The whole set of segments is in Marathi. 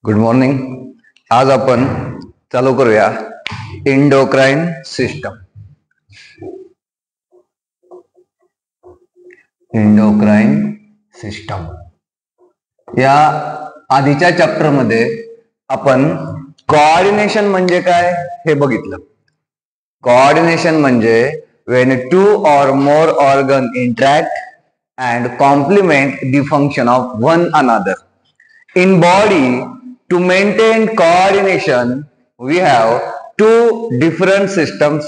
Good morning. आज आपण चालू करूया इंडोक्राइन सिस्टम. इंडोक्राइन सिस्टम या आधीच्या चॅप्टर मध्ये आपण कोऑर्डिनेशन म्हणजे काय हे बघितलं. कोऑर्डिनेशन म्हणजे when two or more organ interact and complement the function of one another. In body, to maintain coordination, we have two different systems.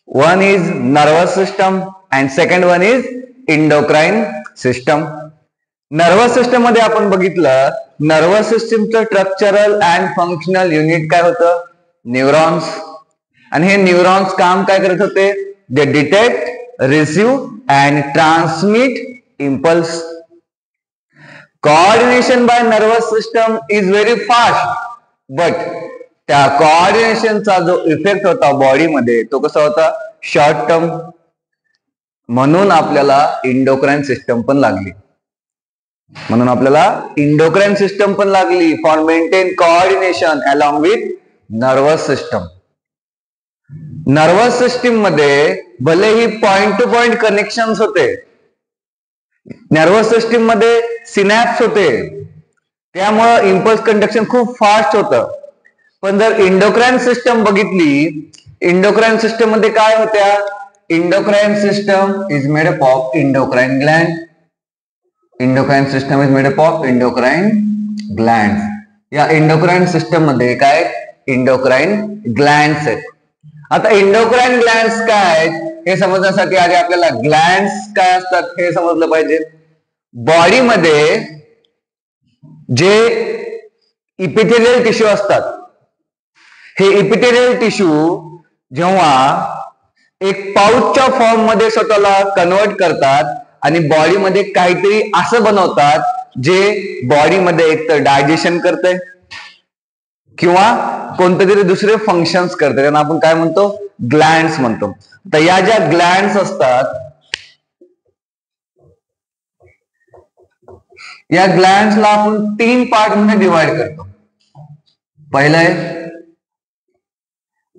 One is nervous system and second one is endocrine system. Nervous system मध्ये आपण बघितलं, nervous system चं structural and functional unit काय होतं? न्यूरॉन्स. आणि हे न्यूरॉन्स काम काय करत होते? They detect, receive and transmit impulse. Coordination by nervous system is very fast, but त्या कोऑर्डिनेशनचा जो इफेक्ट होता बॉडी मध्ये तो कसा होता? Short term. म्हणून आपल्याला इंडोक्राइन सिस्टम पण लागली. For maintain coordination along with nervous system. Nervous system मध्ये भलेही पॉइंट टू पॉइंट कनेक्शन्स होते, नर्वस सिस्टीम मध्ये सिनॅप्स होते, त्यामुळे इम्पल्स कंडक्शन खूप फास्ट होतं. पण जर इंडोक्राइन सिस्टम बघितली, इंडोक्राइन सिस्टम मध्ये काय होत्या? Endocrine system is made up of endocrine Gland. Endocrine system is made up of endocrine Gland. या इंडोक्राइन सिस्टम मध्ये काय? इंडोक्राइन ग्लँड्स आहेत. आता इंडोक्राइन ग्लँड्स काय हे समजण्यासाठी आधी आपल्याला ग्लँड्स काय असतात हे समजलं पाहिजे. बॉडीमध्ये जे इपिथेलियल टिश्यू असतात, हे इपिथेलियल टिश्यू जेव्हा एक पाऊचच्या फॉर्म मध्ये स्वतःला कन्वर्ट करतात आणि बॉडीमध्ये काहीतरी असं बनवतात जे बॉडीमध्ये एकतर डायजेशन करते किंवा कोणते तरी दुसरे फंक्शन्स करते, त्यांना आपण काय म्हणतो? ग्लँड्स म्हणतो. तर या ज्या ग्लँड्स असतात, या ग्लँड्सला आपण 3 पार्ट मध्ये डिवाइड करतो. पहिलं आहे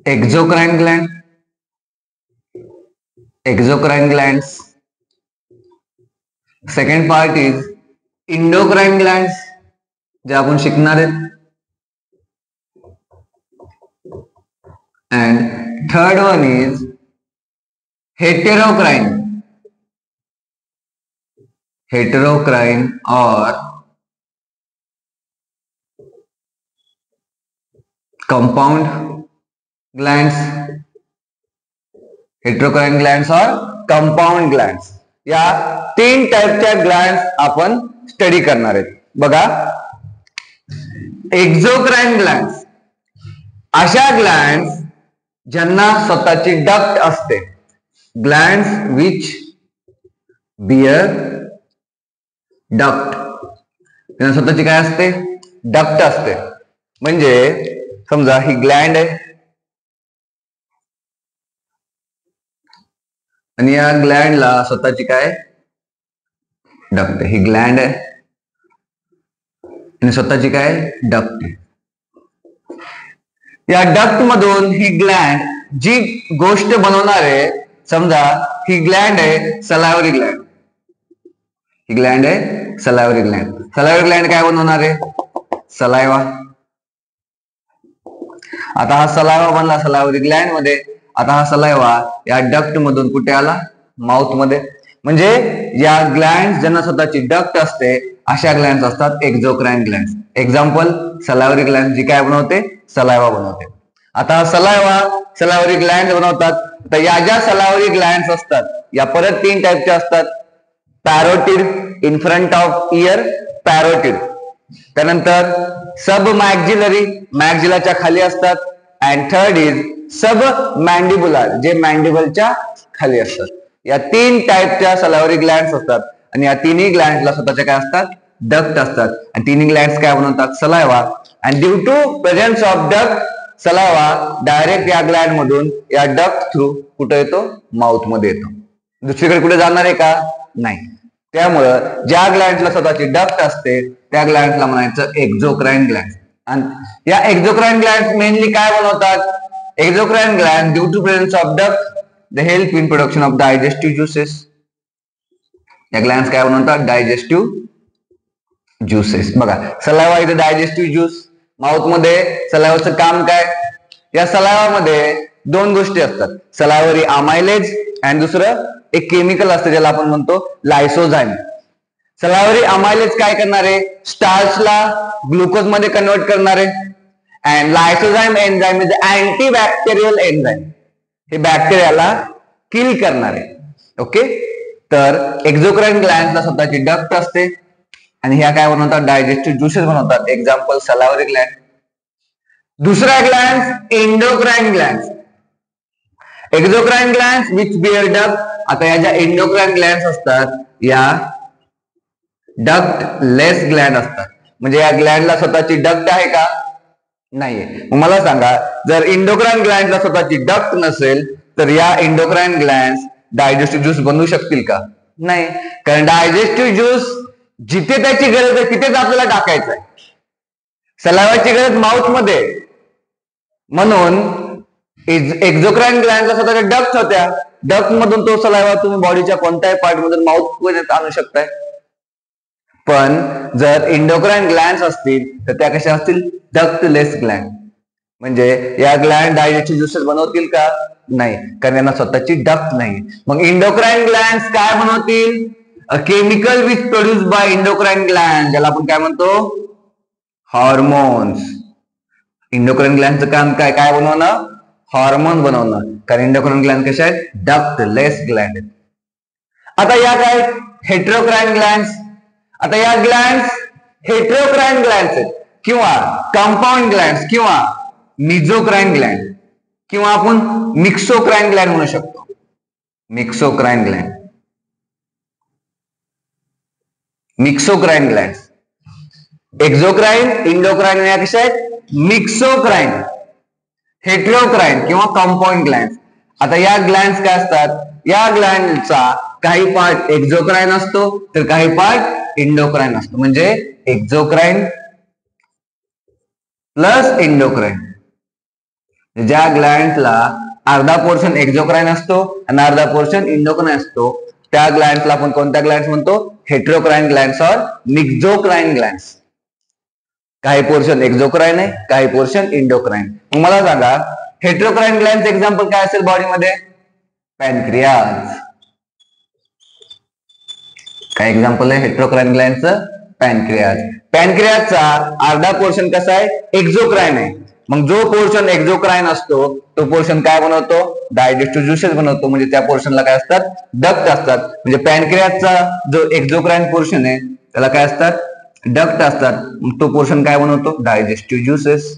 exocrine gland. Exocrine glands. Second part is endocrine glands, जे आपण शिकणार आहेत. And third one is heterocrine. Heterocrine or compound glands. Heterocrine glands or compound glands. या 3 टाइपच्या ग्लँड्स आपण स्टडी करणार आहेत. बघा, एक्झोक्राइन ग्लँड्स अशा ग्लँड्स ज्यांना स्वतःची डक्ट असते. Glands which bear duct. त्यांना स्वतःची काय असते? डक्ट असते. म्हणजे समजा ही ग्लँड आहे आणि या ग्लँडला स्वतःची काय डक्ट आहे. ही ग्लँड आहे आणि स्वतःची काय डक्ट आहे. या डक्ट मधून ही ग्लँड जी गोष्ट बनवणार आहे, समजा ही ग्लँड आहे सलायवरी ग्लँड. ही ग्लँड आहे सलायवरी ग्लँड. सलायवरी ग्लँड काय बनवणार आहे? सलायवा. आता हा सलायवा बनला सलायवरी ग्लँड मध्ये. आता हा सलायवा या डक्ट मधून कुठे आला? माउथ मध्ये. म्हणजे या ग्लँड ज्यांना स्वतःची डक्ट असते अशा ग्लँड असतात एक्झोक्राइन ग्लँड. एक्झाम्पल सलायवरी ग्लँड जी काय बनवते? सलायवा बनवते. आता हा सलायवरी ग्लँड बनवतात. तर या ज्या सलायवरी ग्लँड्स असतात या परत 3 टाइपच्या असतात. Parotid in front of year, parotid. त्यानंतर सब मॅक्झिलरी, मॅक्झिलाच्या खाली असतात. अँड थर्ड इज सब मॅन्डिबुलर, जे मॅन्डिबलच्या खाली असतात. या 3 टाइपच्या सलायवरी ग्लँड्स असतात आणि या तिन्ही ग्लँड्सला स्वतःच्या काय असतात? डक्ट असतात. आणि तिन्ही ग्लँड्स काय बनवतात? Saliva. And due to presence of duct, saliva direct या ग्लँड मधून या डक्ट थ्रू कुठे येतो? माउथ मध्ये येतो. दुसरीकडे कुठे जाणार आहे का? नाही. त्यामुळं ज्या ग्लँड्सला स्वतःची डक्ट असते त्या ग्लँड्सला म्हणायचं एक्झोक्राइन ग्लँड. आणि या एक्झोक्राइन ग्लॅन्ड मेनली काय बनवतात? Exocrine gland due to presence of duct they help in production of digestive juices. या ग्लॅन्ड्स काय बनवतात? Digestive juices. बघा, saliva is a digestive juice. Mouth मध्ये सलाइवाचं काम काय? या सलाइवामध्ये दोन गोष्टी असतात, सलाइवरी अमायलेज आणि दुसरं एक केमिकल असतं ज्याला आपण म्हणतो लायसोझाइम. सलाइवरी अमायलेज काय करणारे? स्टार्चला ग्लुकोज मध्ये कन्वर्ट करणारे. And lysozyme enzyme is antibacterial enzyme. हे बॅक्टेरियाला किल करणारे. ओके, तर एक्झोक्राइन ग्लॅन्डला स्वतःची डक्ट असते आणि ह्या काय बनवतात? डायजेस्टिव्ह ज्युसेस बनवतात. Example salivary gland. दुसरा gland endocrine gland. Exocrine gland which bear duct. आता या ज्या एंडोक्राइन ग्लॅन्ड असतात या डक्ट लेस ग्लॅन्ड असतात. म्हणजे या ग्लॅन्डला स्वतःची डक्ट आहे का? नाहीये. मग मला सांगा, जर एंडोक्राइन ग्लॅन्डला स्वतःची डक्ट नसेल तर या एंडोक्राइन ग्लॅन्ड डायजेस्टिव्ह ज्यूस बनवू शकतील का? नाही, कारण डायजेस्टिव्ह ज्यूस जिथे त्याची गरज आहे तिथेच आपल्याला टाकायचं आहे. सलाइवाची गरज माउथ मध्ये, म्हणून एक्झोक्राइन ग्लॅन्डला स्वतःच्या डक्ट होत्या. डक्ट मधून तो सलाइवा तुम्ही बॉडीच्या कोणत्याही पार्ट मधून माउथ मध्ये आणू शकताय. पण जर एंडोक्राइन ग्लॅन्ड्स असतील तर त्या कशा असतील? डक्टलेस ग्लॅन्ड. म्हणजे या ग्लॅन्ड डायजेस्टिव्ह ज्युसेस बनवतील का? नाही, कारण यांना स्वतःची डक्ट नाही. मग एंडोक्राइन ग्लॅन्ड्स काय बनवतील? A chemical which produce by endocrine gland, ज्याला आपण काय म्हणतो? हॉर्मोन्स. एंडोक्राइन ग्लॅन्डचं काम काय? काय बनवणं? हॉर्मोन बनवणं. कारण एंडोक्राइन ग्लॅन्ड कशा आहेत? डक्टलेस ग्लॅन्ड आहेत. आता या काय? हेटेरोक्राइन ग्लॅन्ड्स. आता या ग्लॅन्ड्स हेटेरोक्राइन ग्लॅन्ड्स आहेत किंवा कंपाऊंड ग्लॅन्ड्स किंवा मिझोक्राइन ग्लॅन्ड किंवा आपण मिक्सोक्राइन ग्लॅन्ड म्हणू शकतो. मिक्सोक्राइन ग्लॅन्ड. मिक्सोक्राइन ग्लॅन्ड. एक्झोक्राइन, एंडोक्राइन या कशा आहेत? मिक्सोक्राइन, हेटेरोक्राइन किंवा कंपाऊंड ग्लॅन्ड. आता या ग्लॅन्ड्स काय असतात? या ग्लॅन्डचा काही पार्ट एक्झोक्राइन असतो तर काही पार्ट एंडोक्राइन असतो. म्हणजे एक्झोक्राइन प्लस एंडोक्राइन. ज्या ग्लॅन्डला अर्धा पोर्शन एक्झोक्राइन असतो आणि अर्धा पोर्शन एंडोक्राइन असतो त्या ग्लॅन्ड्सला आपण कोणत्या ग्लॅन्ड्स म्हणतो? हेटेरोक्राइन ग्लॅन्ड्स और मिक्सोक्राइन ग्लॅन्ड्स. काही पोर्शन एक्झोक्राइन आहे, काही पोर्शन एंडोक्राइन. मग मला सांगा, हेटेरोक्राइन ग्लॅन्डचं एक्झाम्पल काय असेल बॉडीमध्ये? पॅनक्रियाज. काय एक्झाम्पल आहे हेटेरोक्राइन ग्लॅन्डचं? पॅनक्रियाज. पॅनक्रियाजचा अर्धा पोर्शन कसा आहे? एक्झोक्राइन आहे. मग जो पोर्शन एक्झोक्राइन असतो तो पोर्शन काय बनवतो? डायजेस्टिव्ह ज्युसेस बनवतो. म्हणजे त्या पोर्शनला काय असतात? डक्ट असतात. म्हणजे पॅनक्रियाजचा जो एक्झोक्राइन पोर्शन आहे त्याला काय असतात? डक्ट असतात. मग तो पोर्शन काय बनवतो? Digestive juices.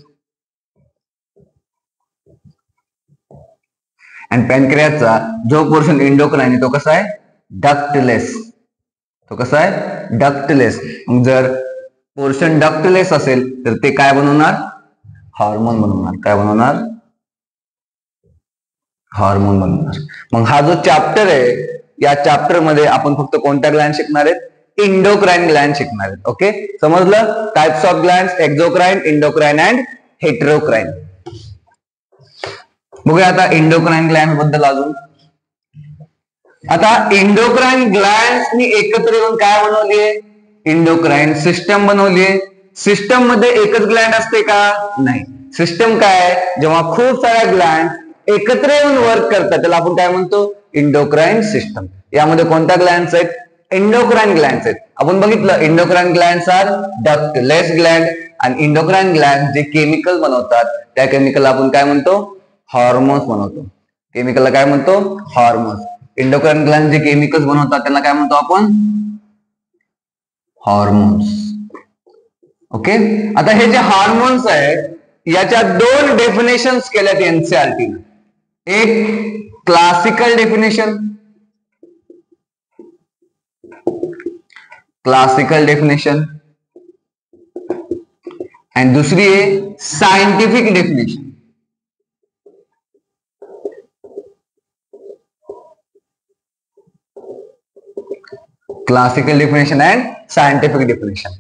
आणि पॅनक्रियाजचा जो पोर्शन एंडोक्राइन आहे तो कसा आहे? डक्टलेस. तो कसा आहे? डक्टलेस. मग जर पोर्शन डक्टलेस असेल तर ते काय बनवणार? हॉर्मोन बनवणार. काय बनवणार? हॉर्मोन बनवणार. मग हा जो चॅप्टर आहे या चॅप्टर मध्ये आपण फक्त कोणत्या ग्लॅन्ड शिकणार आहेत? एंडोक्राइन ग्लॅन्ड शिकणार आहेत. ओके, समजलं? Types of glands exocrine, endocrine and heterocrine. बघूया आता एंडोक्राइन ग्लॅन्ड बद्दल अजून. आता एंडोक्राइन ग्लॅन्ड्सनी एकत्र येऊन काय बनवलीये? एंडोक्राइन सिस्टम बनवलीये. सिस्टम मध्ये एकच ग्लॅन्ड असते का? नाही. सिस्टम काय? जेव्हा खूप साऱ्या ग्लॅन्ड एकत्र येऊन वर्क करतात त्याला आपण काय म्हणतो? Endocrine system. यामध्ये कोणत्या ग्लॅन्ड्स आहेत? एंडोक्राइन ग्लॅन्ड्स आहेत. आपण बघितलं एंडोक्राइन ग्लॅन्ड्स आर डक्टलेस ग्लॅन्ड आणि एंडोक्राइन ग्लॅन्ड जे केमिकल बनवतात त्या केमिकलला आपण काय म्हणतो? हॉर्मोन्स बनवतो. केमिकलला काय म्हणतो? हॉर्मोन्स. एंडोक्राइन ग्लॅन्ड जे केमिकल्स बनवतात त्यांना काय म्हणतो आपण? हॉर्मोन्स. ओके, आता हे जे हार्मोन्स आहेत याच्या दोन डेफिनेशन्स केल्यात एनसीईआरटी. एक क्लासिकल डेफिनेशन, क्लासिकल डेफिनेशन आणि दुसरी आहे scientific definition. Classical definition and scientific definition.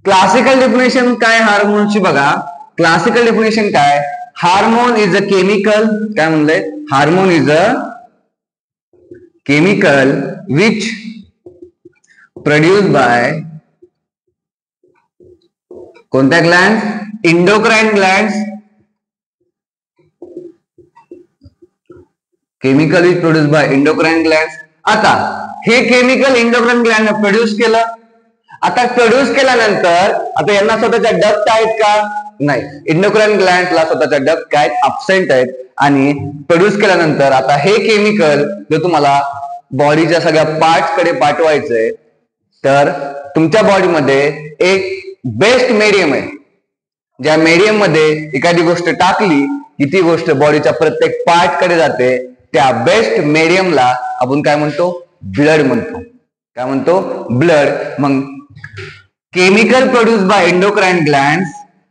Classical definition काय हार्मोन्सची बघा, क्लासिकल डेफिनेशन काय? हार्मोन इज अ केमिकल, काय म्हणलंय? Hormone is a chemical which produced by कोणत्या gland? Endocrine gland. Chemical is produced by endocrine gland. आता हे केमिकल इंडोक्राइन ग्लँड प्रोड्यूस केलं. आता प्रोड्यूस केल्यानंतर आता यांना स्वतःच्या डक्ट आहेत का? नाही. इंडोक्राइन ग्लँडला स्वतःच्या डक्ट काय? अब्सेंट आहेत. आणि प्रोड्यूस केल्यानंतर आता हे केमिकल जर तुम्हाला बॉडीच्या सगळ्या पार्ट्स कडे पाठवायचंय तर तुमच्या बॉडीमध्ये एक बेस्ट मीडियम आहे. ज्या मीडियम मध्ये एखादी गोष्ट टाकली की ती गोष्ट बॉडीच्या प्रत्येक पार्ट कडे जाते. त्या बेस्ट मीडियमला आपण काय म्हणतो? ब्लड म्हणतो. काय म्हणतो? ब्लड. मग chemical produce by endocrine glands.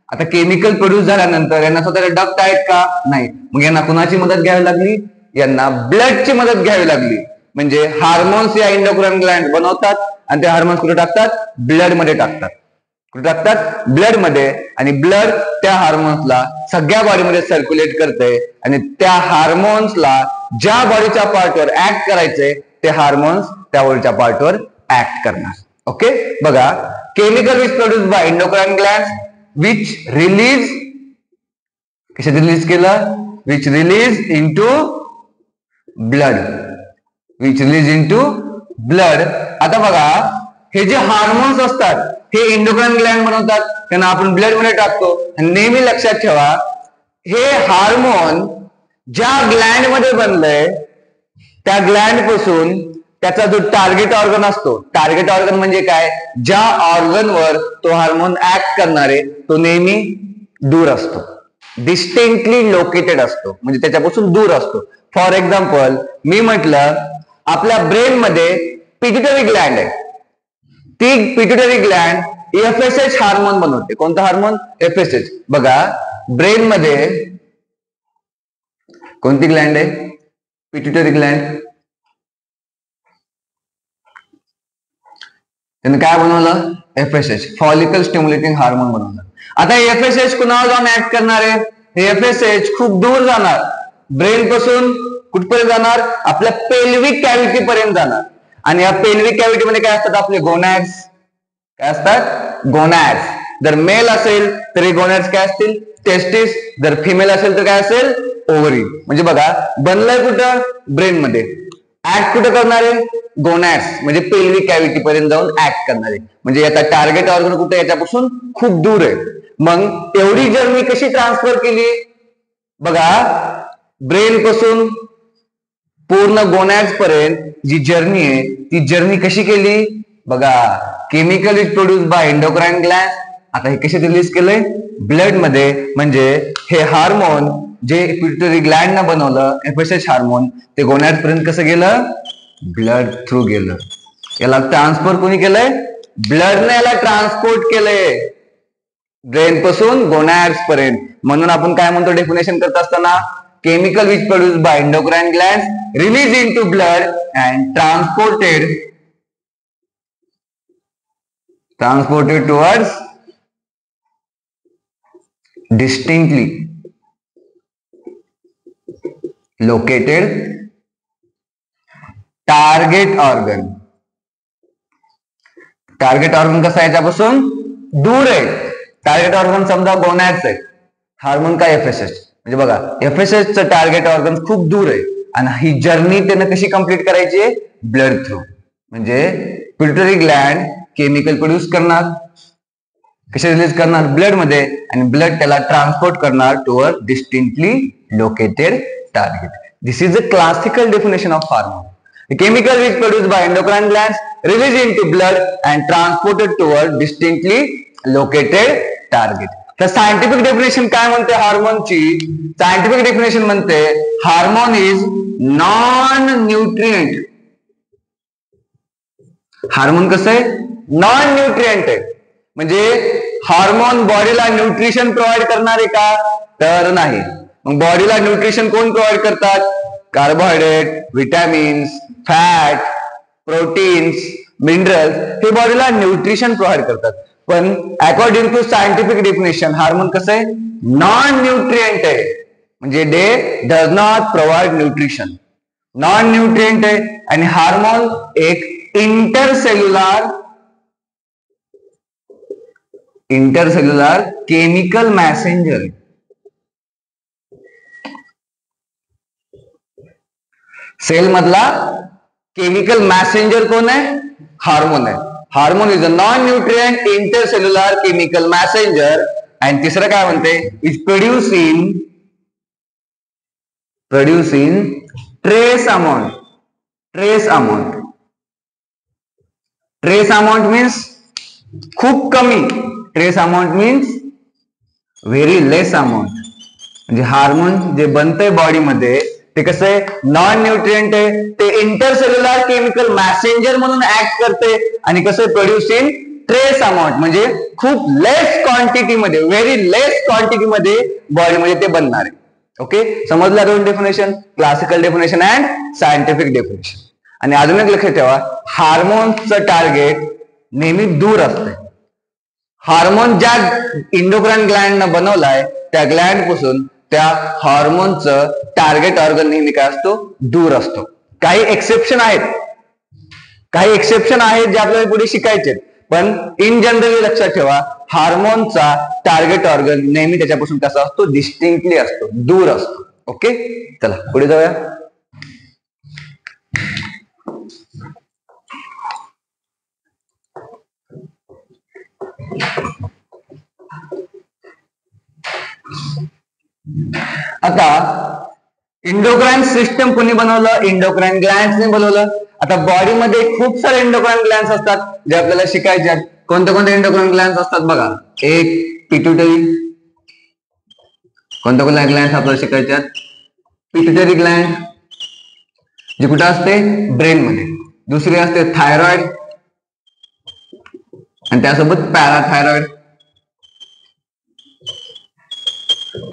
आता केमिकल प्रोड्यूस झाल्यानंतर यांना स्वतःचे डक्ट आहेत का? नाही. मग यांना कुणाची मदत घ्यावी लागली? यांना ब्लडची मदत घ्यावी लागली. म्हणजे हार्मोन्स या इंडोक्राइन ग्लँड बनवतात आणि ते हार्मोन्स कुठे टाकतात? ब्लड मध्ये टाकतात. कुठे टाकतात? ब्लड मध्ये. आणि ब्लड त्या हार्मोन्सला सगळ्या बॉडीमध्ये सर्क्युलेट करते आणि त्या हार्मोन्सला ज्या बॉडीच्या पार्टवर ऍक्ट करायचे ते हार्मोन्स त्या बॉडीच्या पार्टवर ऍक्ट करणार. ओके. बघा, chemical which produce bye endocrine glands which release, कसे रिलीज केलं? Which release into blood. Which release into blood. आता बघा, हे जे हार्मोन्स असतात हे इंडोक्राइन ग्लँड बनवतात, त्यांना आपण ब्लड मध्ये टाकतो. नेहमी लक्षात ठेवा, हे हार्मोन ज्या ग्लँड मध्ये बनलंय त्या ग्लँड पासून त्याचा जो टार्गेट ऑर्गन असतो, टार्गेट ऑर्गन म्हणजे काय? ज्या ऑर्गनवर तो हार्मोन ऍक्ट करणारे तो नेहमी दूर असतो, डिस्टिंक्टली लोकेटेड असतो, म्हणजे त्याच्यापासून दूर असतो. फॉर एक्झाम्पल मी म्हटलं आपल्या ब्रेन मध्ये पिट्युटरी ग्लँड आहे. ती पिट्युटरी ग्लँड एफएसएच हार्मोन बनवते. कोणता हार्मोन? एफएसएच. बघा, ब्रेन मध्ये कोणती ग्लँड आहे? Pituitary Gland. त्याने काय बनवलं? एफएसएच, फॉलिकल स्टिम्युलेटिंग हार्मोन बनवलं. आता एफएसएच कुणावर जाऊन ऍक्ट करणार आहे? हे एफएसएच खूप दूर जाणार, ब्रेन पासून कुठपर्यंत जाणार? आपल्या पेल्विक कॅव्हिटी पर्यंत जाणार. आणि या पेल्विक कॅव्हिटी मध्ये काय असतात? आपले गोनॅड्स. काय असतात? गोनॅड्स. जर मेल असेल तर हे गोनॅड्स काय असतील? टेस्टिस. जर फिमेल असेल तर काय असेल? ओव्हरी. म्हणजे बघा, बनलंय कुठं? ब्रेन मध्ये. ऍक्ट कुठं करणारे? गोनॅड्स, म्हणजे पेल्विक कॅव्हिटी पर्यंत जाऊन ऍक्ट करणारे. म्हणजे याचा टार्गेट ऑर्गन कुठे? याच्यापासून खूप दूर आहे. मग एवढी जर्नी कशी ट्रान्सफर केली? बघा, ब्रेन पासून पूर्ण गोनॅड्स पर्यंत जी जर्नी आहे ती जर्नी कशी केली? बघा, chemical is produce by endocrine gland. आता हे कसे रिलीज केलंय? ब्लड मध्ये. म्हणजे हे हार्मोन जे पिट्युटरी ग्लँड न बनवलं, एफएसएच हार्मोन, ते गोनॅड्स पर्यंत कसं गेलं? ब्लड थ्रू गेलं. याला ट्रान्सफर कोणी केलंय? ब्लडने याला ट्रान्सपोर्ट केलंय ब्रेन पासून गोनॅड्स पर्यंत. म्हणून आपण काय म्हणतो डेफिनेशन करत असताना? Chemical which produce bye endocrine Gland release into blood and transported towards distinctly located target organ. Target organ कसं आहे? याच्यापासून दूर आहे. टार्गेट ऑर्गन समजा गोनॅड्स आहे, हार्मोन काय? एफएसएच. म्हणजे बघा, एफएसएच चं टार्गेट ऑर्गन खूप दूर आहे आणि ही जर्नी त्यानं कशी कंप्लीट करायची आहे? Blood through. म्हणजे पिट्युटरी ग्लँड केमिकल प्रोड्यूस करणार, कसे रिलीज करणार? ब्लड मध्ये. आणि ब्लड त्याला ट्रान्सपोर्ट करणार toward distinctly located target. This is a classical definition of hormone. The chemical is produced by endocrine glands, released into blood and transported toward distinctly located target. तर सायंटिफिक डेफिनेशन काय म्हणते हार्मोनची? सायंटिफिक डेफिनेशन म्हणते hormone is non nutrient. Hormone कसं आहे? नॉन न्यूट्रिएंट आहे. म्हणजे हार्मोन बॉडीला न्यूट्रिशन प्रोव्हाइड करणार आहे का? तर नाही. मग बॉडीला न्यूट्रिशन कोण प्रोव्हाइड करतात? Carbohydrate, vitamins, fat, proteins, minerals हे बॉडीला न्यूट्रिशन प्रोव्हाइड करतात. पण according to scientific definition hormone कसं आहे, नॉन न्यूट्रिएंट आहे, म्हणजे they does not provide nutrition, non nutrient आहे. आणि हार्मोन एक इंटरसेल्युलर केमिकल मॅसेंजर. सेल मधला केमिकल मॅसेंजर कोण आहे, हार्मोन आहे. Hormone is a non nutrient intercellular chemical messenger. आणि तिसरं काय म्हणते, is producing trace amount. Trace amount means खूप कमी, ट्रेस अमाउंट मीन्स व्हेरी लेस अमाउंट. म्हणजे हार्मोन जे बनतंय बॉडीमध्ये ते कसं आहे, नॉन न्यूट्रिएंट आहे, ते इंटरसेल्युलर केमिकल मॅसेंजर म्हणून ऍक्ट करते. आणि कसं प्रोड्युसिंग ट्रेस अमाउंट, म्हणजे खूप लेस क्वांटिटीमध्ये, व्हेरी लेस क्वांटिटीमध्ये बॉडीमध्ये ते बनणार आहे. ओके, समजला दोन definition, classical definition and scientific definition. आणि अजून एक लक्षात ठेवा, हार्मोनचं टार्गेट नेहमी दूर असते. हार्मोन ज्या इंडोक्राइन ग्लँडनं बनवलाय त्या ग्लँड पासून त्या हार्मोनचं टार्गेट ऑर्गन नेहमी काय असतो, दूर असतो. काही एक्सेप्शन आहेत जे आपल्याला पुढे शिकायचे, पण इन जनरली लक्षात ठेवा, हार्मोनचा टार्गेट ऑर्गन नेहमी त्याच्यापासून कसा असतो, डिस्टिंक्टली असतो, दूर असतो. ओके, चला पुढे जाऊया. आता इंडोक्राइन सिस्टम कोणी बनवलं, इंडोक्राइन ग्लँड्सने बनवलं. आता बॉडीमध्ये खूप सारे इंडोक्राइन ग्लँड्स असतात जे आपल्याला शिकायचे आहेत. कोणते कोणते इंडोक्राइन ग्लँड्स असतात बघा, एक पिट्युटरी. कोणते कोणते ग्लँड्स आपल्याला शिकायचे आहेत, पिट्युटरी ग्लँड जी कुठे असते, ब्रेन मध्ये. दुसरी असते थायरॉइड आणि त्यासोबत पॅराथायरॉइड.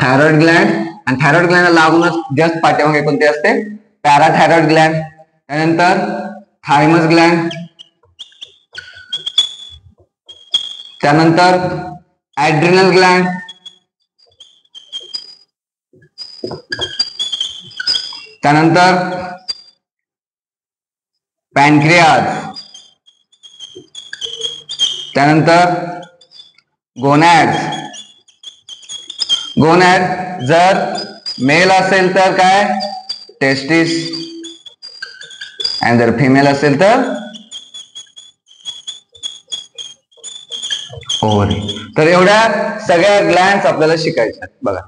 थायरॉइड ग्लँड आणि थायरॉइड ग्लँड लागूनच जस्ट पाठीमागे कोणते असते, पॅराथायरॉइड ग्लँड. त्यानंतर थायमस ग्लँड, त्यानंतर ऍड्रिनल ग्लँड, त्यानंतर पॅनक्रियाज, त्यानंतर गोनॅड्स. गोनॅड जर मेल असेल तर काय, टेस्टिस, आणि जर फिमेल असेल तर ओव्हरी. तर एवढ्या सगळ्या ग्लँड्स आपल्याला शिकायच्या बघा,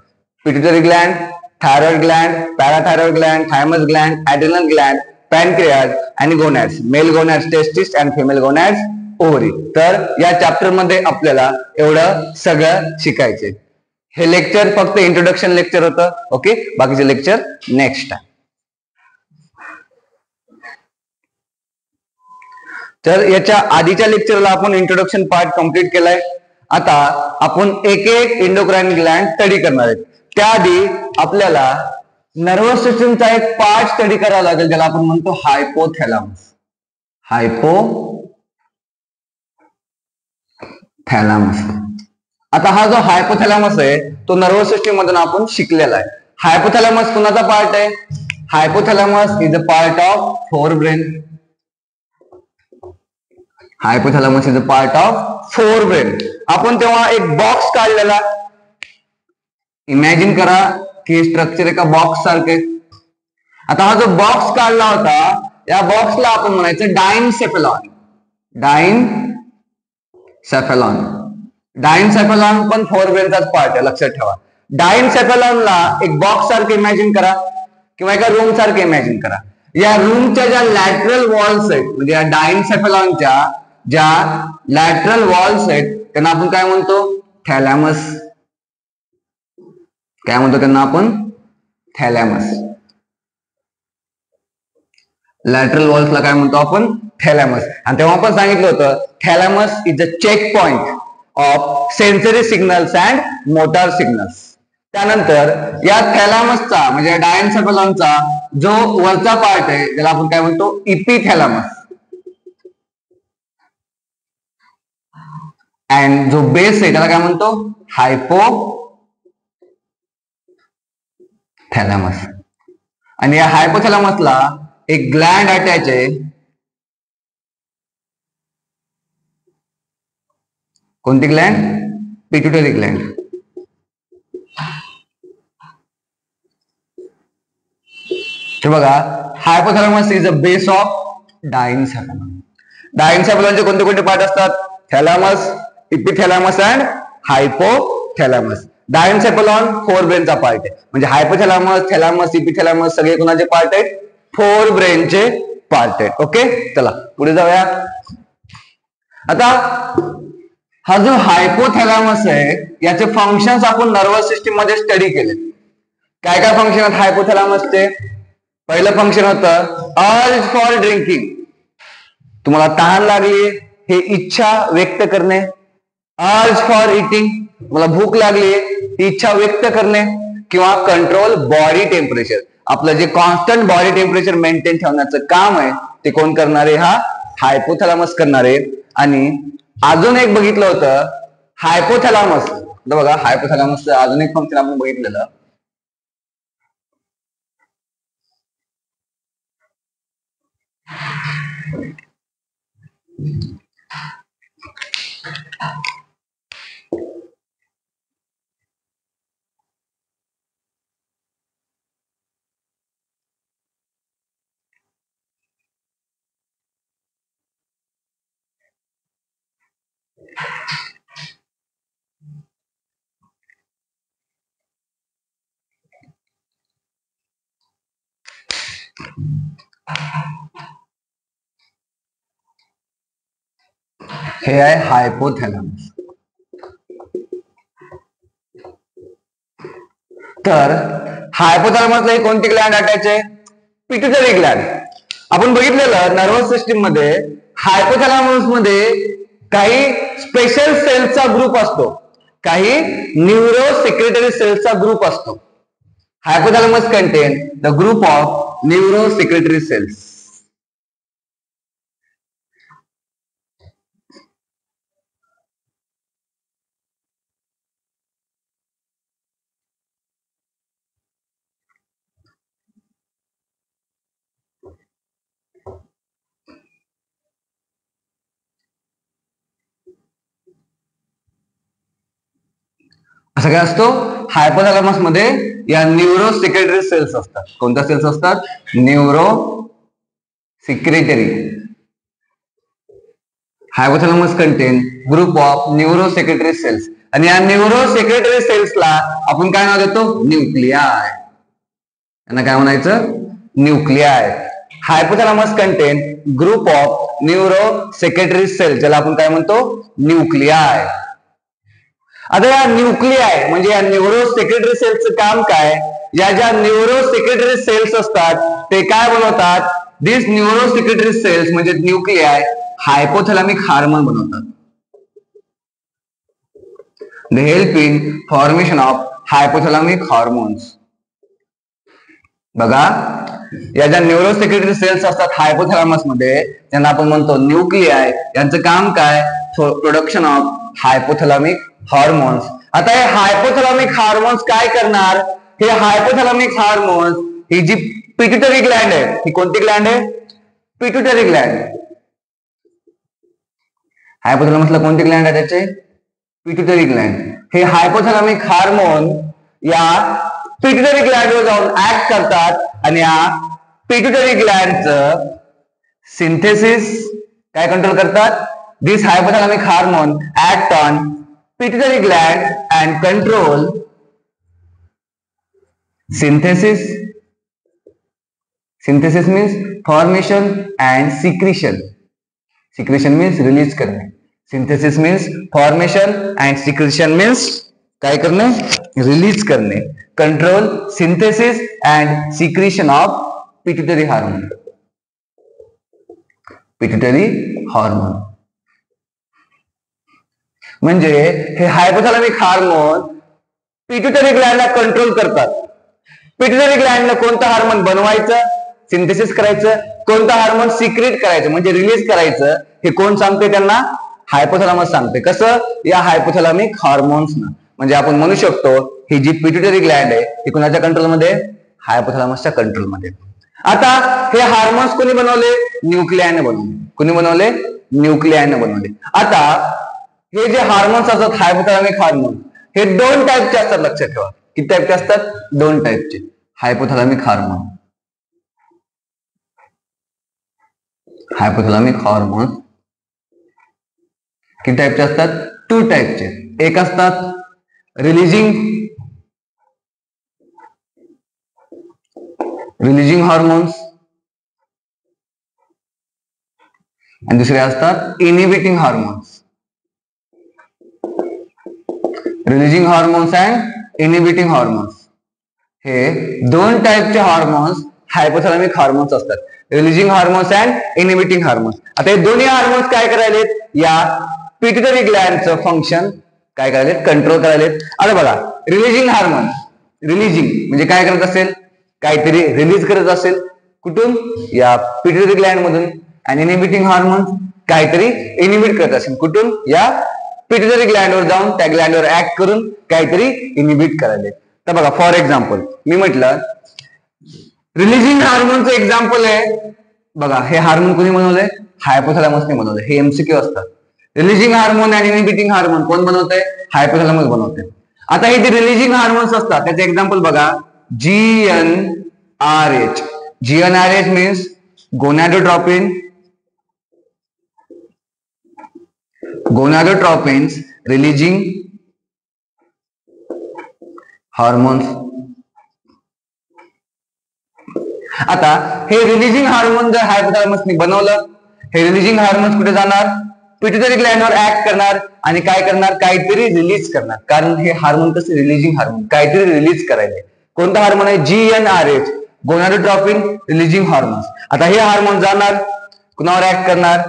pituitary gland, thyroid gland, parathyroid gland, thymus gland, adrenal gland, pancreas आणि gonads. Male gonads testis and female gonads ovary. तर या चॅप्टर मध्ये आपल्याला एवढं सगळं शिकायचे. हे लेक्चर फक्त इंट्रोडक्शन लेक्चर होतं. ओके, बाकीचे लेक्चर नेक्स्ट टाइम. तर याच्या आधीच्या लेक्चरला आपण इंट्रोडक्शन पार्ट कंप्लीट केलाय. आता आपण एक एक इंडोक्राइन ग्लँड स्टडी करणार आहेत. त्याआधी आपल्याला नर्वस सिस्टमचा एक पार्ट स्टडी करावा लागेल, ज्याला आपण म्हणतो हायपोथॅलॅमस. आता हा जो हायपोथॅलॅमस आहे तो नर्वस सिस्टम मधून आपण शिकलेला आहे. हायपोथॅलॅमस कुणाचा पार्ट आहे, hypothalamus is a part of forebrain. Hypothalamus is a part of forebrain. आपण तेव्हा एक बॉक्स काढलेला, इमॅजिन करा की स्ट्रक्चर एका बॉक्स सारखे. आता हा जो बॉक्स काढला होता, या बॉक्सला आपण म्हणायचं डायनसेफेलॉन. डायनसेफेलॉन पण फोरब्रेनचाच पार्ट आहे, लक्षात ठेवा. डायनसेफेलॉनला एक बॉक्स सारखे इमॅजिन करा किंवा एका रूम सारखे इमॅजिन करा. या रूमच्या ज्या लॅटरल वॉल्स आहेत, म्हणजे या डायनसेफेलॉनच्या ज्या लॅटरल वॉल्स आहेत त्यांना आपण काय म्हणतो, थॅलॅमस. काय म्हणतो त्यांना आपण, थॅलॅमस. लॅटरल वॉल्सला काय म्हणतो आपण, थॅलॅमस. आणि तेव्हा आपण सांगितलं होतं thalamus is a check point of sensory signals and motor signals. त्यानंतर या थॅलॅमसचा म्हणजे डायनसेफेलॉनचा जो वरचा पार्ट आहे त्याला आपण काय म्हणतो, इपिथॅलॅमस. अँड जो बेस आहे त्याला काय म्हणतो, हायपोथॅलॅमस. आणि या हायपोथॅलॅमसला एक ग्लँड अटॅच आहे. कोणती ग्लँड? Pituitary gland. हे बघा, hypothalamus is a base of diencephalon. डायन्सेफॅलॉनचे कोणते कोणते पार्ट असतात? Thalamus, epithalamus and hypothalamus. Diencephalon 4 ब्रेनचा पार्ट आहे. म्हणजे हायपोथॅलॅमस, थॅलॅमस, इपिथॅलॅमस सगळे कोणाचे पार्ट आहेत? 4 ब्रेनचे पार्ट आहेत. ओके, चला पुढे जाऊया. आता हा जो हायपोथॅलॅमस आहे याचे फंक्शन्स आपण नर्वस सिस्टीम मध्ये स्टडी केले. काय काय फंक्शन आहेत हायपोथॅलॅमसचे? पहिलं फंक्शन होतं अर्ज फॉर ड्रिंकिंग. तुम्हाला तहान लागली हे इच्छा व्यक्त करणे. अर्ज फॉर इटिंग, मला भूक लागली ही इच्छा व्यक्त करणे. किंवा कंट्रोल बॉडी टेम्परेचर, आपलं जे कॉन्स्टंट बॉडी टेम्परेचर मेंटेन ठेवण्याचं काम आहे ते कोण करणारे? हा हायपोथॅलॅमस करणारे. आणि अजून एक बघितलं होतं हायपोथॅलॅमस. बघा, हायपोथॅलॅमसचं अजून एक फंक्शन आपण बघितलेलं, हे आहे हायपोथॅलॅमस. तर हायपोथॅलॅमसला कोणती ग्लँड अटॅच आहे? Pituitary Gland. आपण बघितलेलं नर्वस सिस्टीम मध्ये हायपोथॅलॅमस मध्ये काही स्पेशल सेल्सचा ग्रुप असतो, काही न्यूरो सेक्रेटरी सेल्सचा ग्रुप असतो. Hypothalamus contain the group of neuro secretory cells. असं काय असतो हायपोथॅलॅमस मध्ये? या न्यूरो सेक्रेटरी सेल्स असतात. कोणत्या सेल्स असतात? Neuro secretory. Hypothalamus contain group of neuro secretory cells. आणि या न्यूरो सेक्रेटरी सेल्सला आपण काय नाव देतो? न्यूक्लियाय. यांना काय म्हणायचं? Nuclei. Hypothalamus contain group of neuro secretory cells, ज्याला आपण काय म्हणतो? न्यूक्लियाय. आता या न्यूक्लियाय म्हणजे या न्यूरो सेक्रेटरी सेल्सचं काम काय? या ज्या न्यूरो सेक्रेटरी सेल्स असतात ते काय बनवतात? दिस न्यूरो सेक्रेटरी सेल्स म्हणजे न्यूक्लियाय हायपोथॅलॅमिक हार्मोन बनवतात. They help in formation of hypothalamic hormones. बघा, या ज्या न्यूरो सेक्रेटरी सेल्स असतात हायपोथॅलॅमस मध्ये त्यांना आपण म्हणतो न्यूक्लियाय. यांचं काम काय? Production of hypothalamic hormones. आता हे हायपोथॅलॅमिक हार्मोन्स काय करणार? हे हायपोथॅलॅमिक हार्मोन्स ही जी पिट्युटरी ग्लँड आहे, ही कोणती ग्लँड आहे? Pituitary Gland. हायपोथॅलॅमसला कोणती ग्लँड आहे त्याचे? Pituitary gland. हे हायपोथॅलॅमिक हार्मोन या पिट्युटरी ग्लँडवर जाऊन ऍक्ट करतात आणि या पिट्युटरी ग्लँडचं सिंथेसिस काय कंट्रोल करतात? This hypothalamic hormone act on pituitary gland and control synthesis. Synthesis means formation and secretion. Secretion means release करणे. Synthesis means formation and secretion means काय करणे? Release करणे. Control synthesis and secretion of pituitary hormone. Pituitary hormone. म्हणजे हे हायपोथॅलॅमिक हार्मोन पिट्युटरी ग्लँडला कंट्रोल करतात. पिट्युटरी ग्लँडला कोणतं हार्मोन बनवायचं, सिंथेसिस करायचं, कोणतं हार्मोन सिक्रेट करायचं म्हणजे रिलीज करायचं, हे कोण सांगते त्यांना? हायपोथॅलॅमस सांगते. कसं? या हायपोथॅलॅमिक हॉर्मोन्स ना. म्हणजे आपण म्हणू शकतो ही जी पिट्युटरी ग्लॅंड आहे ती कुणाच्या कंट्रोलमध्ये? हायपोथॅलॅमसच्या कंट्रोलमध्ये. आता हे हार्मोन्स कोणी बनवले? न्यूक्लियाने बनवले. कोणी बनवले? न्यूक्लियाने बनवले. आता हे जे हार्मोन्स असतात हायपोथॅलॅमिक हार्मोन हे 2 टाईपचे असतात. लक्षात ठेवा. किती टाईपचे असतात? 2 टाईपचे हायपोथॅलॅमिक हार्मोन. हायपोथॅलॅमिक हार्मोन किती टाईपचे असतात? 2 टाईपचे. एक असतात रिलीजिंग हार्मोन्स आणि दुसरे असतात inhibiting hormones. Releasing hormones and inhibiting hormones हे 2 टाईपचे हार्मोन्स हायपोथॅलॅमिक हार्मोन्स असतात. Releasing hormones and inhibiting hormones. आता हे दोन्ही हार्मोन्स काय करायलेत? या पिट्युटरी ग्लॅंडचं फंक्शन काय करायलेत? कंट्रोल करायलेत. आता बघा, रिलीजिंग हार्मोन, रिलीजिंग म्हणजे काय करत असेल? काहीतरी रिलीज करत असेल. कुठून? या पिट्युटरी ग्लॅंड मधून. आणि इनिबिटिंग हार्मोन काहीतरी इनिबिट करत असेल. कुठून? या पिट्युटरी ग्लॅंडवर जाऊन त्या ग्लॅंडवर ऍक्ट करून काहीतरी इनिबिट करायले. तर बघा, फॉर एक्झाम्पल मी म्हटलं रिलीजिंग हार्मोनचं एक्झाम्पल आहे. बघा, हे हार्मोन कोणी बनवलंय? हायपोथॅलॅमसने बनवलंय. हे एमसीक्यू असतात. रिलीजिंग हार्मोन आणि इनिबिटिंग हार्मोन कोण बनवतंय? हायपोथॅलॅमस बनवते. आता हे जे रिलीजिंग हार्मोन्स असतात त्याचे एक्झाम्पल बघा, GnRH. GnRH means gonadotropin. Gonadotropins releasing hormones. आता हे रिलीजिंग हार्मोन जर हायपोथॅलॅमसने बनवलं, हे रिलीजिंग हार्मोन्स कुठे जाणार? पिट्युटरी ग्लॅंडवर ऍक्ट करणार आणि काय करणार? काहीतरी रिलीज करणार. कारण हे हार्मोन कसं? रिलीजिंग हार्मोन काहीतरी रिलीज करायचे. कोणता हार्मोन आहे? GnRH, gonadotropin releasing hormones. आता हे हार्मोन जाणार, कुणावर ऍक्ट करणार?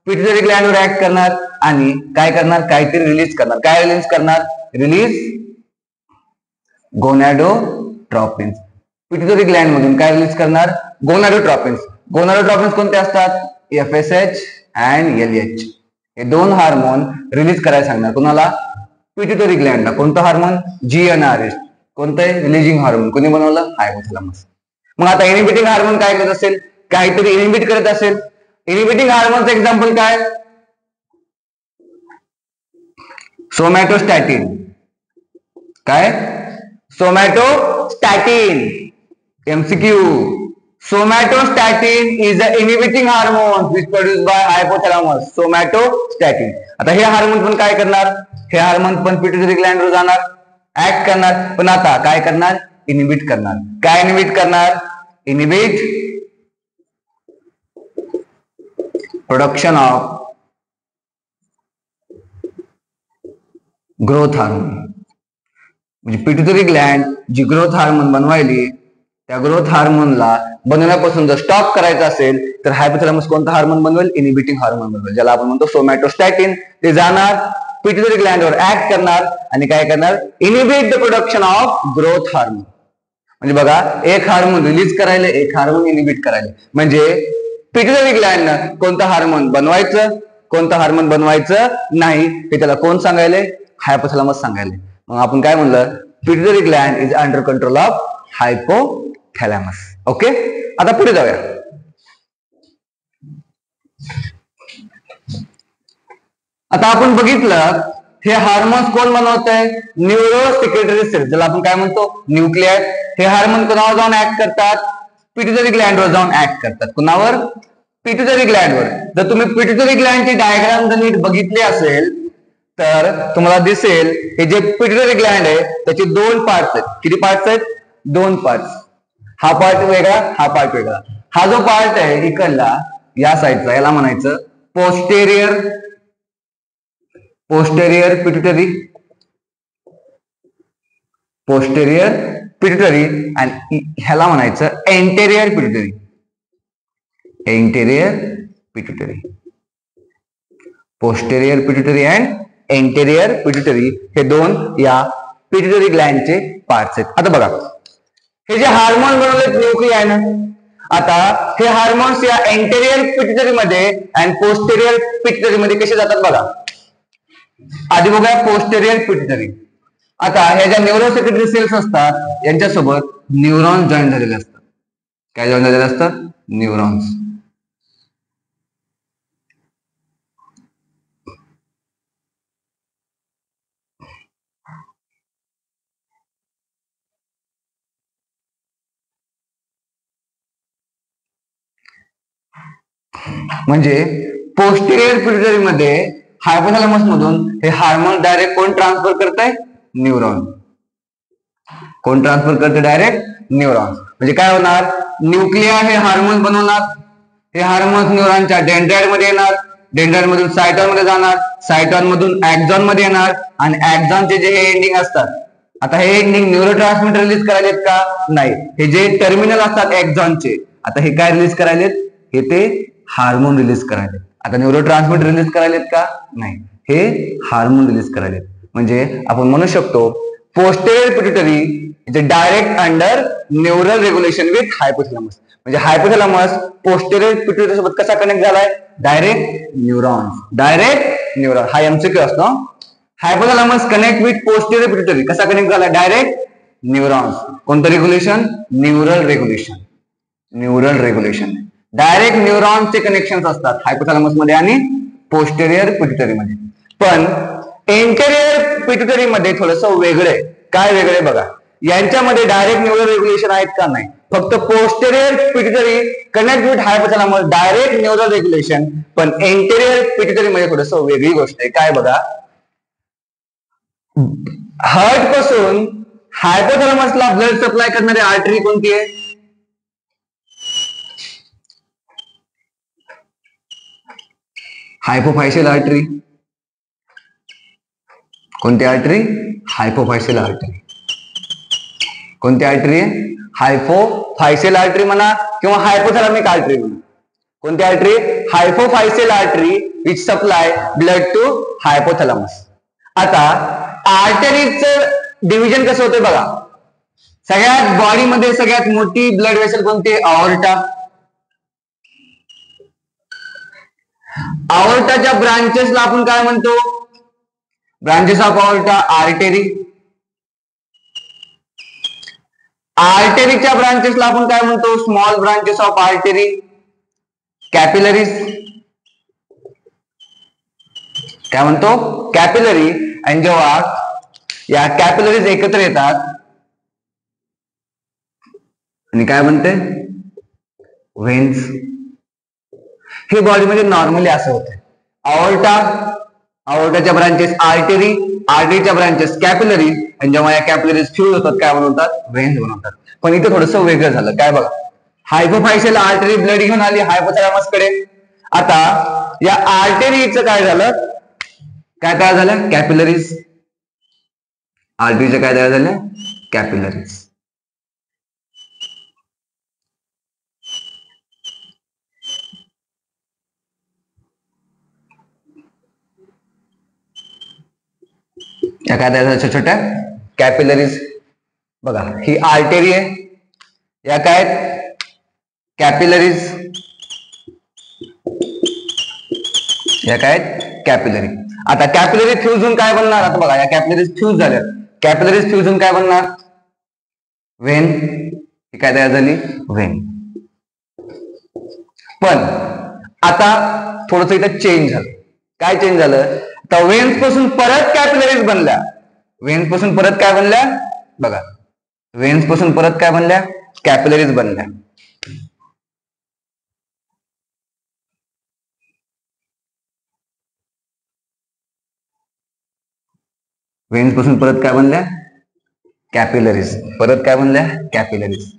पिट्युटरी ग्लॅंडवर ऍक्ट करणार आणि काय करणार? काहीतरी रिलीज करणार. काय रिलीज करणार? रिलीज गोनॅडोट्रॉपिन्स. पिट्युटरी ग्लॅंड मधून काय रिलीज करणार? गोनॅडोट्रॉपिन्स. गोनॅडोट्रॉपिन्स कोणते असतात? FSH and LH. हे 2 हार्मोन रिलीज करायला सांगणार. कुणाला? पिट्युटरी ग्लॅंडला. कोणतं हार्मोन? GnRH. कोणतं आहे? Releasing hormone. कोणी बनवलं? हायपोथॅलॅमस. मग आता इनिबिटिंग हार्मोन काय करत असेल? काहीतरी इनिबिट करत असेल. इनिबिटिंग हार्मोनचं एक्झाम्पल काय? सोमॅटोस्टॅटिन. काय? सोमॅटोस्टॅटिन. MCQ. Somatostatin is the inhibiting hormone which produced by hypothalamus. Somatostatin. आता हे हार्मोन पण काय करणार? हे हार्मोन पण पिट्युटरी ग्लॅंडवर जाणार, ऍक्ट करणार, पण आता काय करणार? इनिबिट करणार. काय इनिबिट करणार? Inhibit production of growth hormone. म्हणजे पिट्युटरी ग्लॅंड जी ग्रोथ हार्मोन बनवायली त्या ग्रोथ हार्मोनला बनवण्यापासून जर स्टॉप करायचं असेल तर हायपोथॅलॅमस कोणता हार्मोन बनवेल? इनिबिटिंग हार्मोन बनवेल, ज्याला आपण म्हणतो सोमॅटोस्टॅटिन. ते जाणार, पिट्युटरी ग्लॅंडवर ऍक्ट करणार आणि काय करणार? Inhibit the production of growth hormone. म्हणजे बघा, एक हार्मोन रिलीज करायला, एक हार्मोन इनिबिट करायला. म्हणजे पिट्युटरी ग्लॅंडनं कोणतं हार्मोन बनवायचं, कोणतं हार्मोन बनवायचं नाही हे त्याला कोण सांगायले? हायपोथॅलॅमस सांगायले. मग आपण काय म्हणलं? Pituitary gland is under control of hypothalamus. Okay, आता पुढे जाऊया. आता आपण बघितलं हे हार्मोन्स कोण बनवतंय? न्यूरो सिक्रेटरी सेल, ज्याला आपण काय म्हणतो? न्यूक्लियस. हे हार्मोन कोणावर जाऊन ऍक्ट करतात? पिट्युटरी ग्लॅंडवर जाऊन ऍक्ट करतात. कुणावर? पिट्युटरी ग्लॅंडवर. जर तुम्ही पिट्युटरी ग्लॅंडची डायग्राम जर नीट बघितली असेल तर तुम्हाला दिसेल हे जे पिट्युटरी ग्लॅंड आहे त्याचे 2 पार्ट्स आहेत. किती पार्ट्स आहेत? 2 पार्ट्स. हा पार्ट वेगळा, हा पार्ट वेगळा. हा जो पार्ट आहे इकडला या साईडचा याला म्हणायचं पोस्टेरियर पिट्युटरी, पोस्टेरियर पिट्युटरी, आणि ह्याला म्हणायचं anterior pituitary. Anterior pituitary, posterior pituitary and anterior pituitary हे 2 या पिट्युटरी ग्लॅंडचे पार्ट्स आहेत. आता बघा, हे जे हार्मोन बनवलेत न्यूक्लियानं, आता हे हार्मोन्स या एंटेरियर पिट्युटरी मध्ये आणि पोस्टेरियर पिट्युटरी मध्ये कसे जातात बघा. आधी बघूया पोस्टेरियर पिट्युटरी. आता ह्या ज्या न्यूरोसेक्रेटरी सेल्स असतात यांच्यासोबत न्यूरॉन्स जॉईन झालेले असतात. काय जॉईन झालेले असतात? न्यूरॉन्स. म्हणजे पोस्टेरियर पिट्युटरी मध्ये हायपोथॅलॅमस मधून हे हार्मोन डायरेक्ट कोण ट्रान्सफर करताय? न्यूरॉन. कोण ट्रान्सफर करते? Direct neuron. म्हणजे काय होणार? न्यूक्लिया हे हार्मोन बनवणार, हे हार्मोन्स न्यूरॉनच्या डेंड्राइट मध्ये येणार, डेंड्राइट मधून सायटॉन मध्ये जाणार, सायटॉन मधून ऍक्झॉन मध्ये येणार आणि ऍक्झॉनचे जे हे एंडिंग असतात, आता हे एंडिंग न्यूरोट्रान्समीटर रिलीज करायलेत का? नाही. हे जे टर्मिनल असतात ऍक्झॉनचे, आता हे काय रिलीज करायलेत? हे ते हार्मोन रिलीज करायलेत. आता न्यूरोट्रान्समीटर रिलीज करायलेत का? नाही. हे हार्मोन रिलीज करायलेत. म्हणजे आपण म्हणू शकतो posterior pituitary is direct under neural regulation with hypothalamus. म्हणजे हायपोथॅलॅमस पोस्टेरियर पिट्युटरी सोबत कसा कनेक्ट झालाय? Direct neurons. Direct neuron. हा एमसीक्यू असतो. Hypothalamus connect with posterior pituitary कसा कनेक्ट झाला? Direct neurons. कोणतं regulation? Neural regulation. Neural regulation. Direct न्यूरॉनचे कनेक्शन असतात हायपोथॅलॅमस मध्ये आणि पोस्टेरियर पिट्युटरी मध्ये. पण एंटेरियर पिट्युटरी मध्ये थोडस वेगळे. काय वेगळे बघा. यांच्यामध्ये डायरेक्ट न्यूरल रेग्युलेशन आहेत का? नाही. फक्त posterior pituitary connect with hypothalamus direct neural regulation. पण एंटेरियर पिट्युटरी मध्ये थोडस वेगळी गोष्ट आहे. काय बघा. हार्ट पासून हायपोथॅलॅमसला ब्लड सप्लाय करणारी आर्टरी कोणती आहे? Hypophysial artery. कोणती आर्टरी? Hypophysial artery. कोणती आर्टरी आहे? हायपोफायशियल आर्टरी म्हणा किंवा हायपोथॅलॅमिक आर्टरी म्हणा. कोणती artery? Hypophysial artery which supply blood to hypothalamus. आता आर्टरीचं डिव्हिजन कसं होतं बघा. सगळ्यात बॉडीमध्ये सगळ्यात मोठी ब्लड वेसल कोणती? अॉर्टा. अॉर्टाच्या ब्रांचेसला आपण काय म्हणतो? Branches of aorta artery. आर्टेरीच्या ब्रांचेसला आपण काय म्हणतो? Small branches of artery. Capillaries. काय म्हणतो? कॅपिलरी. आणि जेव्हा या कॅपिलरीज एकत्र येतात आणि काय म्हणते? व्हेन्स. हे बॉडीमध्ये नॉर्मली असं होतं. अॉर्टा, अॉर्टाच्या ब्रांचेस आर्टरी, आर्टरीच्या ब्रांचेस कॅपिलरी आणि जेव्हा या कॅपिलरीज फ्यूज होतात काय बनवतात? व्हेन्स बनवतात. पण इथे थोडंसं वेगळं झालं. काय बघा. हायपोफायशियल आर्टरी ब्लड घेऊन आली हायपोथॅलॅमस कडे. आता या आर्टरीचं काय झालं? काय तयार झालं? कॅपिलरीज. आर्टरीचं काय तयार झालं? कॅपिलरीज. या काय तयार झालं? छोट्या कॅपिलरीज. बघा ही आर्टरी आहे. या काय? कॅपिलरीज. या काय? कॅपिलरी. आता कॅपिलरी फ्यूज होऊन काय बनणार? आता बघा या कॅपिलरीज फ्यूज झाल्या. कॅपिलरीज फ्यूज होऊन काय बनणार? व्हेन. ही काय तयार झाली? व्हेन. पण आता थोडस इथं चेंज झालं. काय चेंज झालं? तर व्हेन्स पासून परत कॅपिलरीज बनल्या. व्हेन्स पासून परत काय बनल्या? बघा. व्हेन्स पासून परत काय बनल्या? कॅपिलरीज बनल्या. व्हेन्स पासून परत काय बनल्या? कॅपिलरीज. परत काय बनल्या? कॅपिलरीज.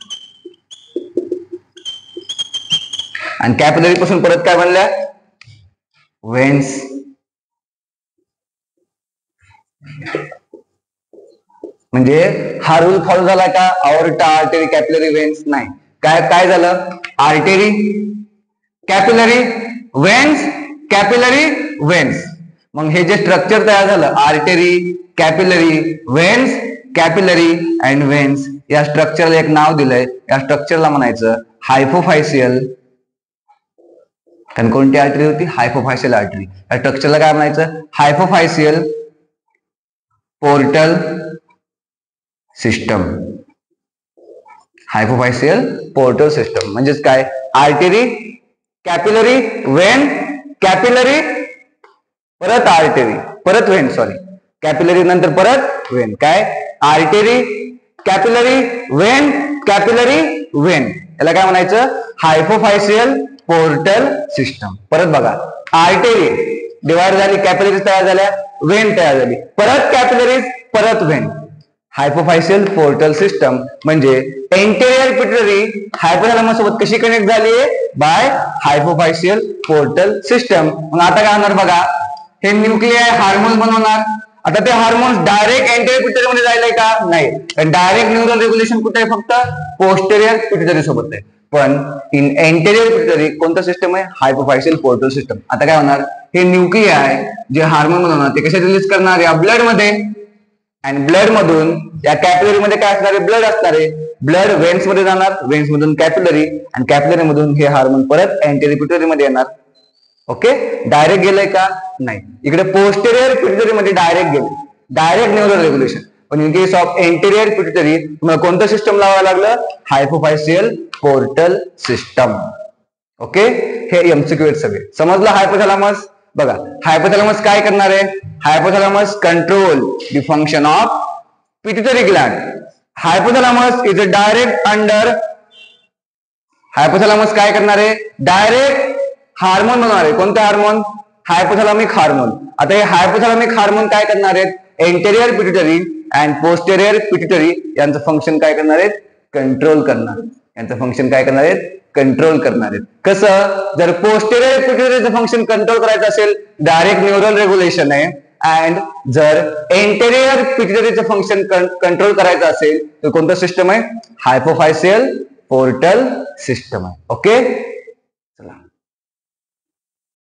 आणि कॅपिलरी पासून परत काय बनल्या? व्हेन्स. म्हणजे हा रूल फॉलो झाला का? Aorta, artery, capillary, veins. नाही. काय काय झालं? Artery, capillary, veins, capillary, veins. मग हे जे स्ट्रक्चर तयार झालं artery, capillary, veins, capillary and veins, या स्ट्रक्चरला एक नाव दिलंय. या स्ट्रक्चरला म्हणायचं हायपोफायशियल. कारण कोणती आर्टरी होती? हायपोफायशियल आर्टरी. या स्ट्रक्चरला काय म्हणायचं? हायपोफायशियल पोर्टल सिस्टम. हायपोफायसियल पोर्टल सिस्टम म्हणजेच काय, आर्टरी, कॅपिलरी, वेन, कॅपिलरी, परत आर्टरी, परत वेन, सॉरी कॅपिलरी नंतर परत वेन. काय, artery, capillary, Wien, capillary, Wien. याला काय म्हणायचं, हायपोफायसियल पोर्टल सिस्टम. परत बघा, आर्टरी डिवाइड झाली, कॅपिलरीज तयार झाल्या, वेन तयार झाली, परत कॅपिलरीज, परत वेन. हायपोफायसियल पोर्टल सिस्टम म्हणजे एंटेरियर पिट्युटरी हायपोथॅलॅमस सोबत कशी कनेक्ट झाली आहे, बाय हायपोफायसियल पोर्टल सिस्टम. मग आता काय होणार बघा, हे न्यूक्लियाय हार्मोन बनवणार. आता ते हार्मोन्स डायरेक्ट एंटेरियर पिट्युटरी मध्ये जायला का, नाही, डायरेक्ट न्यूरल रेग्युलेशन कुठे आहे, फक्त पोस्टेरियर पिट्युटरी सोबत आहे. पण इन एंटेरियर पिट्युटरी कोणतं सिस्टम आहे, हायपोफायसियल पोर्टल सिस्टम. आता काय होणार, हे न्यूक्लियाय जे हार्मोन बनवणार ते कसे रिलीज करणार, या ब्लड मध्ये, आणि ब्लड मधून या कॅपिलरी मध्ये काय असणार आहे, ब्लड असणार आहे. ब्लड वेन्स मध्ये जाणार, वेन्स मधून कॅपिलरी, आणि कॅपिलरी मधून हे हार्मोन परत एंटेरियर पिट्युटरी मध्ये येणार. ओके, डायरेक्ट गेलंय का, नाही. इकडे पोस्टेरियर पिट्युटरी मध्ये डायरेक्ट गेले, डायरेक्ट न्यूरल रेग्युलेशन. पण in case of anterior pituitary तुम्हाला कोणतं सिस्टम लावावं लागलं, हायपोफायसियल पोर्टल सिस्टम. ओके, हे एमसीक्यू आहेत सगळे. समजलं हायपोथॅलॅमस. बघा, हायपोथॅलॅमस काय करणार आहे, hypothalamus control the function of pituitary Gland. Hypothalamus is a direct under, hypothalamus काय करणार आहे, डायरेक्ट हार्मोन बनवणार आहे. कोणते हार्मोन, हायपोथॅलॅमिक हार्मोन. आता हे हायपोथॅलॅमिक हार्मोन काय करणार आहेत, anterior pituitary and posterior pituitary यांचं फंक्शन काय करणार आहेत, कंट्रोल करणार. यांचं फंक्शन काय करणार आहेत, कंट्रोल करणार आहेत. कसं, जर पोस्टेरियर पिट्युटरीचं फंक्शन कंट्रोल करायचं असेल, डायरेक्ट न्यूरल रेग्युलेशन आहे. अँड जर एंटेरियर पिट्युटरीचं फंक्शन कंट्रोल करायचं असेल तर कोणतं सिस्टम आहे, हायपोफायसियल पोर्टल सिस्टम आहे. ओके, चला.